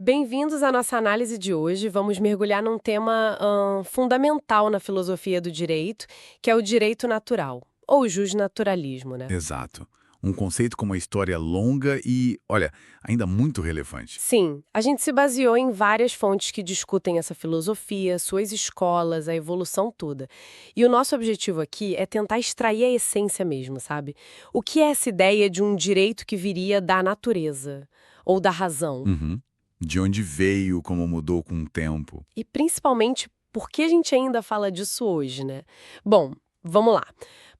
Bem-vindos à nossa análise de hoje. Vamos mergulhar num tema fundamental na filosofia do direito, que é o direito natural, ou justnaturalismo, né? Exato. Um conceito com uma história longa e, olha, ainda muito relevante. Sim, a gente se baseou em várias fontes que discutem essa filosofia, suas escolas, a evolução toda. E o nosso objetivo aqui é tentar extrair a essência mesmo, sabe? O que é essa ideia de um direito que viria da natureza ou da razão? Uhum. De onde veio, como mudou com o tempo. E principalmente, por que a gente ainda fala disso hoje, né? Bom, vamos lá.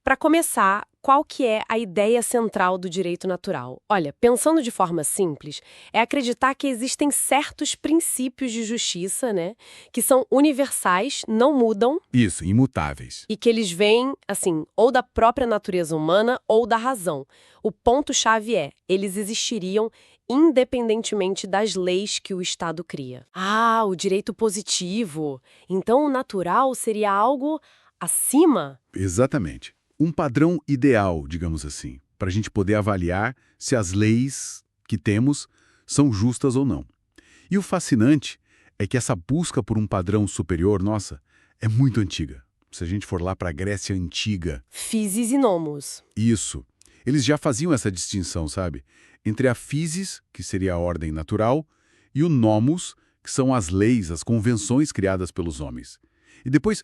Para começar, qual que é a ideia central do direito natural? Olha, pensando de forma simples, é acreditar que existem certos princípios de justiça, né, que são universais, não mudam Isso, imutáveis. e que eles vêm, assim, ou da própria natureza humana ou da razão. O ponto-chave é, eles existiriam independentemente das leis que o Estado cria. Ah, o direito positivo. Então o natural seria algo acima? Exatamente. Um padrão ideal, digamos assim, para a gente poder avaliar se as leis que temos são justas ou não. E o fascinante é que essa busca por um padrão superior, nossa, é muito antiga. Se a gente for lá para a Grécia Antiga, Physis e nomos. isso. Eles já faziam essa distinção, sabe? Entre a physis, que seria a ordem natural, e o nomos, que são as leis, as convenções criadas pelos homens. E depois,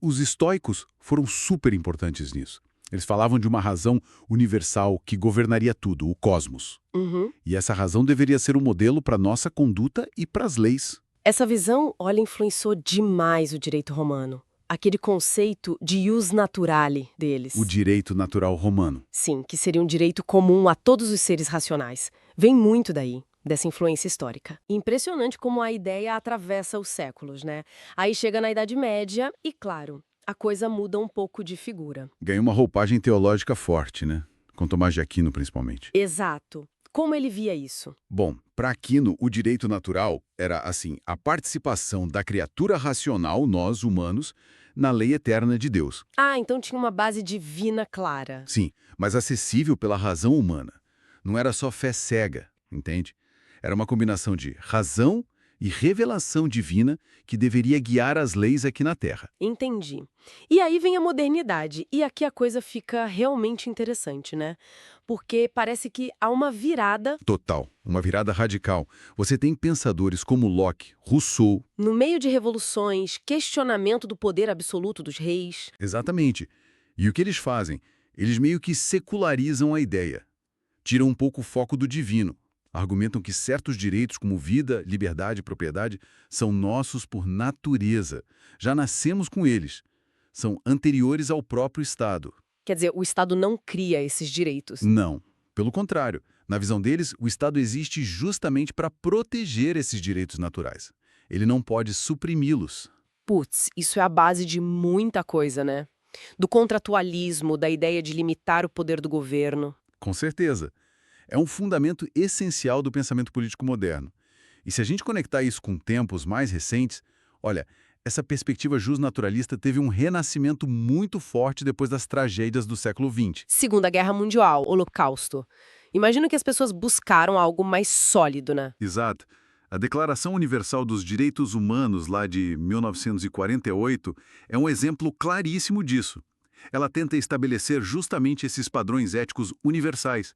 os estoicos foram super importantes nisso. Eles falavam de uma razão universal que governaria tudo, o cosmos. Uhum. E essa razão deveria ser um modelo para nossa conduta e para as leis. Essa visão, olha, influenciou demais o direito romano. Aquele conceito de ius naturale O deles. direito natural romano. Sim, que seria um direito comum a todos os seres racionais. Vem muito daí, dessa influência histórica. Impressionante como a ideia atravessa os séculos, né? Aí chega na Idade Média e, claro, a coisa muda um pouco de figura. Ganhou uma roupagem teológica forte, né? Com Tomás de Aquino, principalmente. Exato. Como ele via isso? Bom, para Aquino, o direito natural era, assim, a participação da criatura racional, nós, humanos, na lei eterna de Deus. Ah, então tinha uma base divina clara. Sim, mas acessível pela razão humana. Não era só fé cega, entende? Era uma combinação de razão e revelação divina que deveria guiar as leis aqui na Terra. Entendi. E aí vem a modernidade. E aqui a coisa fica realmente interessante, né? Porque parece que há uma virada Total, uma virada radical. Você tem pensadores como Locke, Rousseau, no meio de revoluções, questionamento do poder absoluto dos reis. exatamente. E o que eles fazem? Eles meio que secularizam a ideia. Tiram um pouco o foco do divino. Argumentam que certos direitos como vida, liberdade e propriedade são nossos por natureza. Já nascemos com eles. São anteriores ao próprio Estado. Quer dizer, o Estado não cria esses direitos. Não. Pelo contrário, na visão deles, o Estado existe justamente para proteger esses direitos naturais. Ele não pode suprimi-los. Putz, isso é a base de muita coisa, né? Do contratualismo, da ideia de limitar o poder do governo. Com certeza. É um fundamento essencial do pensamento político moderno. E se a gente conectar isso com tempos mais recentes, olha, essa perspectiva justnaturalista teve um renascimento muito forte depois das tragédias do século XX. Segunda Guerra Mundial, Holocausto. Imagino que as pessoas buscaram algo mais sólido, né? Exato. A Declaração Universal dos Direitos Humanos, lá de 1948, é um exemplo claríssimo disso. Ela tenta estabelecer justamente esses padrões éticos universais,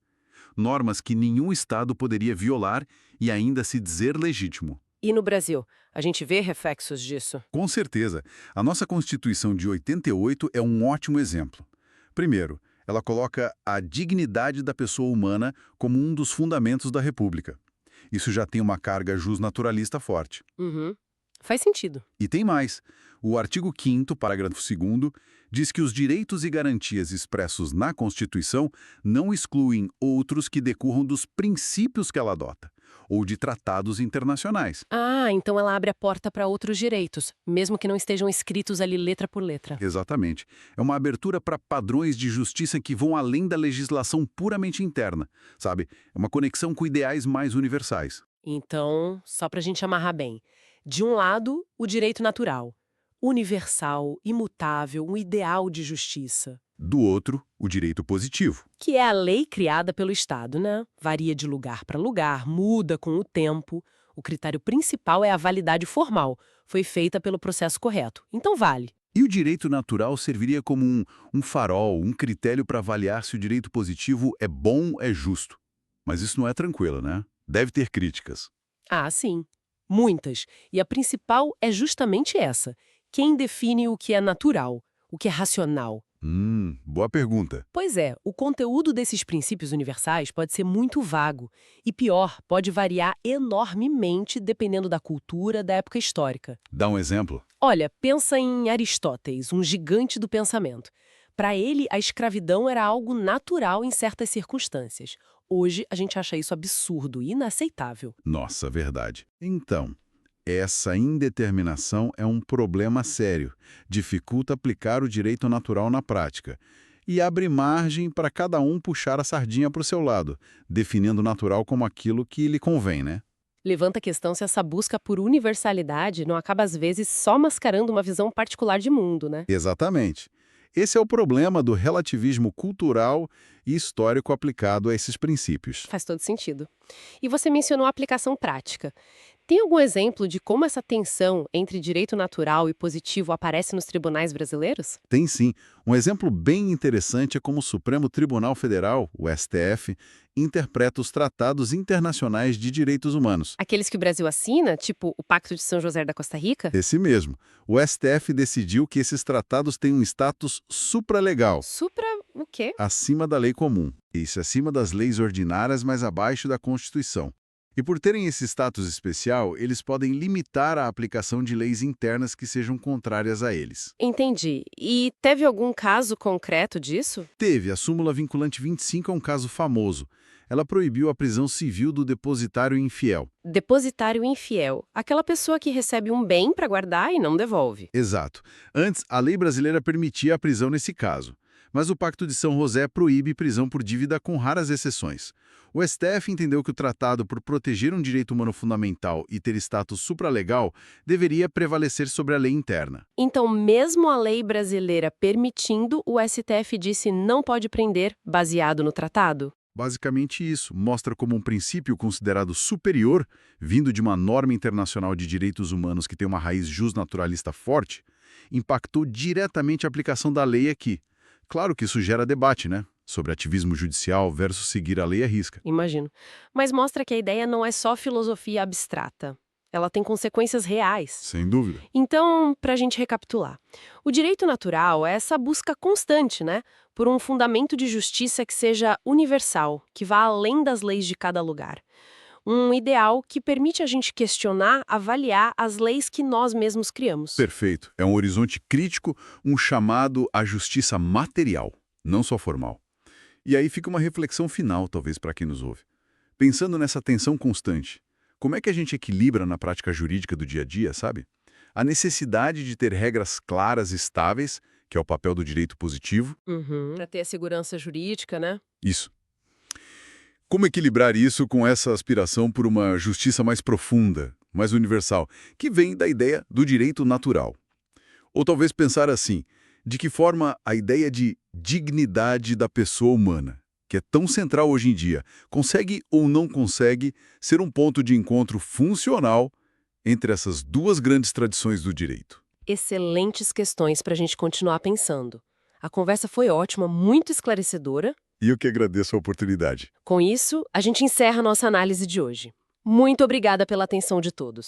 normas que nenhum Estado poderia violar e ainda se dizer legítimo. E no Brasil? A gente vê reflexos disso? Com certeza, a nossa Constituição de 88 é um ótimo exemplo. Primeiro, ela coloca a dignidade da pessoa humana como um dos fundamentos da República. Isso já tem uma carga justnaturalista forte. Uhum. Faz sentido. E tem mais. O artigo 5º, parágrafo 2º, diz que os direitos e garantias expressos na Constituição não excluem outros que decorram dos princípios que ela adota, ou de tratados internacionais. Ah, então ela abre a porta para outros direitos, mesmo que não estejam escritos ali letra por letra. Exatamente. É uma abertura para padrões de justiça que vão além da legislação puramente interna, sabe? É uma conexão com ideais mais universais. Então, só para a gente amarrar bem. De um lado, o direito natural, universal, imutável, um ideal de justiça. Do outro, o direito positivo. Que é a lei criada pelo Estado, né? Varia de lugar para lugar, muda com o tempo. O critério principal é a validade formal. Foi feita pelo processo correto. Então vale. E o direito natural serviria como um farol, um critério para avaliar se o direito positivo é bom, é justo. Mas isso não é tranquilo, né? Deve ter críticas. Ah, sim. Muitas. E a principal é justamente essa. Quem define o que é natural, o que é racional? Boa pergunta. Pois é, o conteúdo desses princípios universais pode ser muito vago. E pior, pode variar enormemente dependendo da cultura, da época histórica. Dá um exemplo? Olha, pensa em Aristóteles, um gigante do pensamento. Para ele, a escravidão era algo natural em certas circunstâncias. Hoje, a gente acha isso absurdo e inaceitável. Nossa, verdade. Então, essa indeterminação é um problema sério. Dificulta aplicar o direito natural na prática. E abre margem para cada um puxar a sardinha para o seu lado, definindo o natural como aquilo que lhe convém, né? Levanta a questão se essa busca por universalidade não acaba, às vezes, só mascarando uma visão particular de mundo, né? Exatamente. Esse é o problema do relativismo cultural e histórico aplicado a esses princípios. Faz todo sentido. E você mencionou a aplicação prática. Tem algum exemplo de como essa tensão entre direito natural e positivo aparece nos tribunais brasileiros? Tem sim. Um exemplo bem interessante é como o Supremo Tribunal Federal, o STF, interpreta os tratados internacionais de direitos humanos. Aqueles que o Brasil assina, tipo o Pacto de São José da Costa Rica? Esse mesmo. O STF decidiu que esses tratados têm um status supralegal, Supra o quê? acima da lei comum. Isso, acima das leis ordinárias, mas abaixo da Constituição. E por terem esse status especial, eles podem limitar a aplicação de leis internas que sejam contrárias a eles. Entendi. E teve algum caso concreto disso? Teve, a súmula vinculante 25 é um caso famoso. Ela proibiu a prisão civil do depositário infiel. Depositário infiel. Aquela pessoa que recebe um bem para guardar e não devolve. Exato. Antes, a lei brasileira permitia a prisão nesse caso. Mas o Pacto de São José proíbe prisão por dívida com raras exceções. O STF entendeu que o tratado, por proteger um direito humano fundamental e ter status supralegal, deveria prevalecer sobre a lei interna. Então, mesmo a lei brasileira permitindo, o STF disse não pode prender, baseado no tratado? Basicamente isso, mostra como um princípio considerado superior, vindo de uma norma internacional de direitos humanos que tem uma raiz justnaturalista forte, impactou diretamente a aplicação da lei aqui. Claro que isso gera debate, né? Sobre ativismo judicial versus seguir a lei à risca. Imagino. Mas mostra que a ideia não é só filosofia abstrata. Ela tem consequências reais. Sem dúvida. Então, para a gente recapitular, o direito natural é essa busca constante, né, por um fundamento de justiça que seja universal, que vá além das leis de cada lugar. Um ideal que permite a gente questionar, avaliar as leis que nós mesmos criamos. Perfeito. É um horizonte crítico, um chamado à justiça material, não só formal. E aí fica uma reflexão final, talvez, para quem nos ouve. Pensando nessa tensão constante, como é que a gente equilibra na prática jurídica do dia a dia, sabe? A necessidade de ter regras claras e estáveis, que é o papel do direito positivo. Para ter a segurança jurídica, né? Isso. Como equilibrar isso com essa aspiração por uma justiça mais profunda, mais universal, que vem da ideia do direito natural? Ou talvez pensar assim, de que forma a ideia de dignidade da pessoa humana, que é tão central hoje em dia, consegue ou não consegue ser um ponto de encontro funcional entre essas duas grandes tradições do direito? Excelentes questões para a gente continuar pensando. A conversa foi ótima, muito esclarecedora. E eu que agradeço a oportunidade. Com isso, a gente encerra a nossa análise de hoje. Muito obrigada pela atenção de todos.